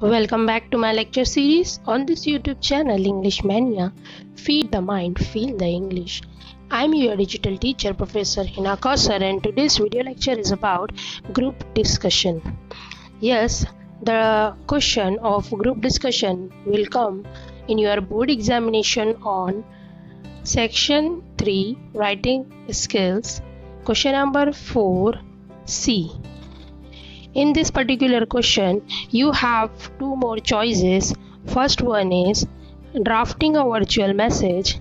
Welcome back to my lecture series on this YouTube channel English Mania. Feed the mind, feel the English. I'm your digital teacher Professor Hina Kausar, and today's video lecture is about group discussion. Yes, the question of group discussion will come in your board examination on section 3 writing skills, question number 4C. In this particular question, you have two more choices. First one is drafting a virtual message.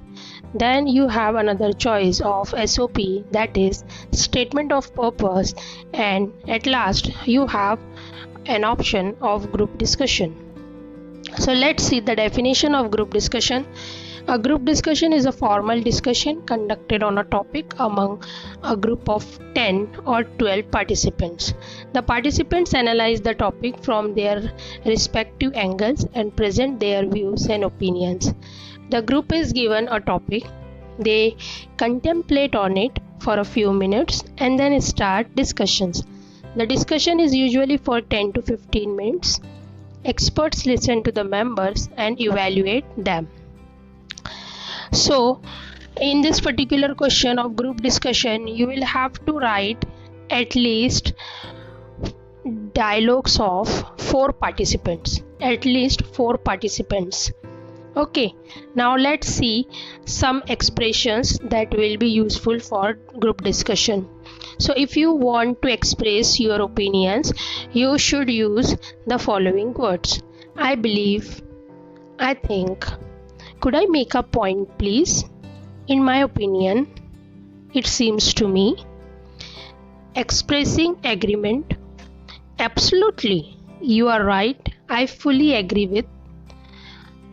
Then you have another choice of SOP, that is statement of purpose, and at last you have an option of group discussion. So let's see the definition of group discussion. A group discussion is a formal discussion conducted on a topic among a group of 10 or 12 participants. The participants analyze the topic from their respective angles and present their views and opinions. The group is given a topic, they contemplate on it for a few minutes and then start discussions. The discussion is usually for 10 to 15 minutes. Experts listen to the members and evaluate them. So, in this particular question of group discussion, you will have to write at least dialogues of 4 participants. At least 4 participants. Okay, now let's see some expressions that will be useful for group discussion. So, if you want to express your opinions, you should use the following words. I believe, I think. Could I make a point, please? In my opinion, it seems to me. Expressing agreement. Absolutely, you are right. I fully agree with.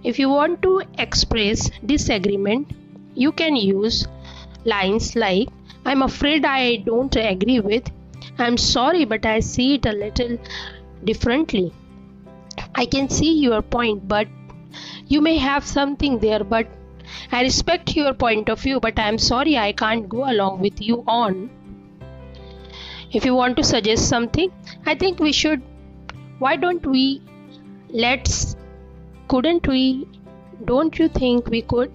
If you want to express disagreement, you can use lines like, I'm afraid I don't agree with. I'm sorry, but I see it a little differently. I can see your point, but you may have something there, but I respect your point of view, but I am sorry I can't go along with you on. If you want to suggest something, I think we should, why don't we, couldn't we, don't you think we could?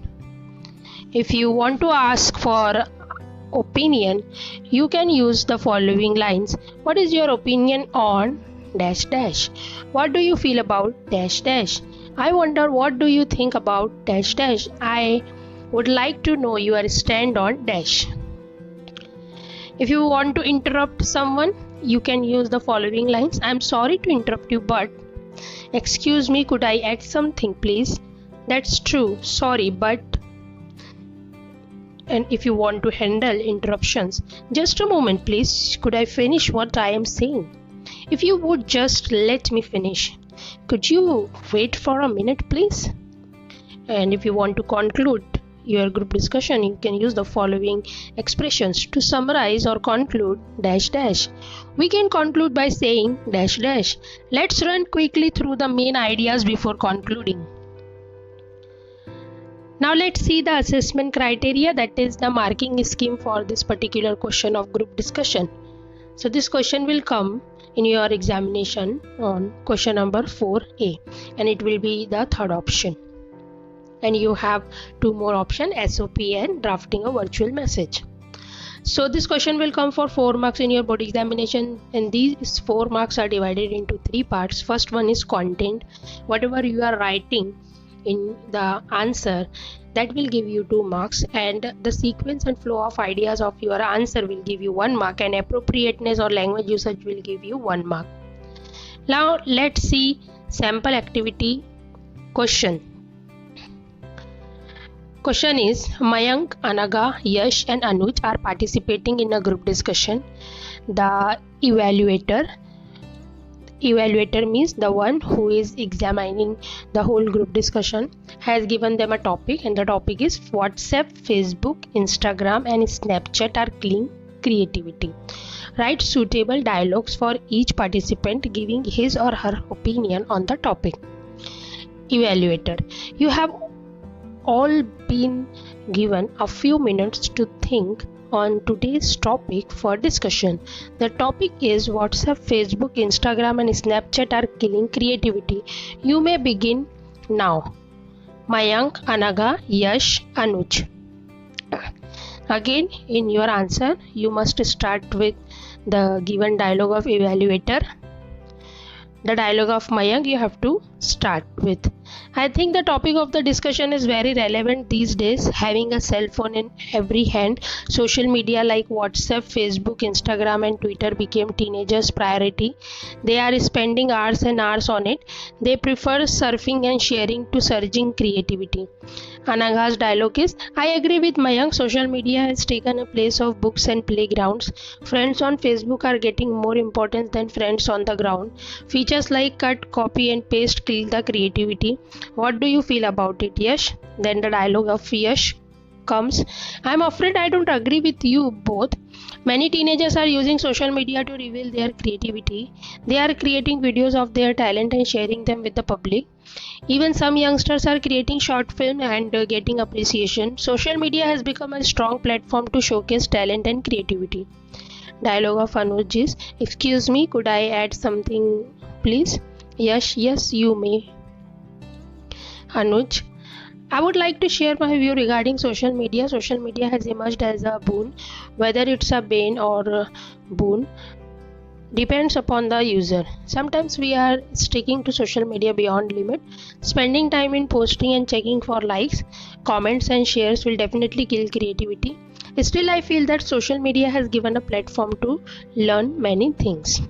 If you want to ask for opinion, you can use the following lines. What is your opinion on dash dash? What do you feel about dash dash? I wonder what do you think about dash dash? I would like to know your stand on dash. If you want to interrupt someone, you can use the following lines. I'm sorry to interrupt you, but excuse me, could I add something, please? That's true, sorry, but. And if you want to handle interruptions, just a moment, please. Could I finish what I am saying? If you would just let me finish. Could you wait for a minute, please? And if you want to conclude your group discussion, you can use the following expressions. To summarize or conclude dash dash. We can conclude by saying dash dash. Let's run quickly through the main ideas before concluding. Now let's see the assessment criteria, that is the marking scheme for this particular question of group discussion. So this question will come in your examination on question number 4A, and it will be the third option. And you have two more options, SOP and drafting a virtual message. So this question will come for 4 marks in your board examination, and these 4 marks are divided into 3 parts. First one is content. Whatever you are writing in the answer, that will give you 2 marks, and the sequence and flow of ideas of your answer will give you 1 mark, and appropriateness or language usage will give you 1 mark. Now let's see sample activity question. Question is, Mayank, Anaga, Yash and Anuj are participating in a group discussion. The evaluator means the one who is examining the whole group discussion, has given them a topic, and the topic is WhatsApp, Facebook, Instagram and Snapchat are killing creativity. Write suitable dialogues for each participant giving his or her opinion on the topic. Evaluator, you have all been given a few minutes to think on today's topic for discussion. The topic is WhatsApp, Facebook, Instagram and Snapchat are killing creativity. You may begin now. Mayank, Anaga, Yash, Anuj. Again, in your answer, you must start with the given dialogue of evaluator. The dialogue of Mayank you have to start with. I think the topic of the discussion is very relevant these days. Having a cell phone in every hand, social media like WhatsApp, Facebook, Instagram and Twitter became teenagers' priority. They are spending hours and hours on it. They prefer surfing and sharing to surging creativity. Anaga's dialogue is, I agree with Mayank, social media has taken a place of books and playgrounds. Friends on Facebook are getting more important than friends on the ground. Features like cut, copy and paste kill the creativity. What do you feel about it, Yash? Then the dialogue of Yash comes, I'm afraid I don't agree with you both. Many teenagers are using social media to reveal their creativity. They are creating videos of their talent and sharing them with the public. Even some youngsters are creating short film and getting appreciation. Social media has become a strong platform to showcase talent and creativity. Dialogue of Anuj is, excuse me, could I add something please? Yes, you may. Anuj, I would like to share my view regarding social media. Social media has emerged as a boon. Whether it's a bane or a boon depends upon the user. Sometimes we are sticking to social media beyond limit. Spending time in posting and checking for likes, comments and shares will definitely kill creativity. Still, I feel that social media has given a platform to learn many things.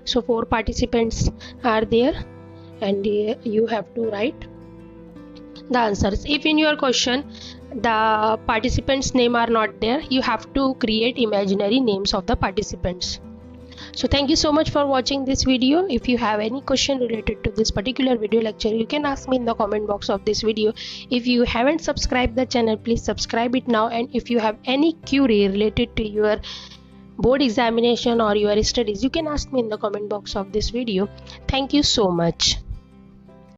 So 4 participants are there and you have to write the answers. If in your question the participants' name are not there, you have to create imaginary names of the participants. So thank you so much for watching this video. If you have any question related to this particular video lecture, you can ask me in the comment box of this video. If you haven't subscribed the channel, please subscribe it now. And if you have any query related to your board examination or your studies, you can ask me in the comment box of this video. Thank you so much.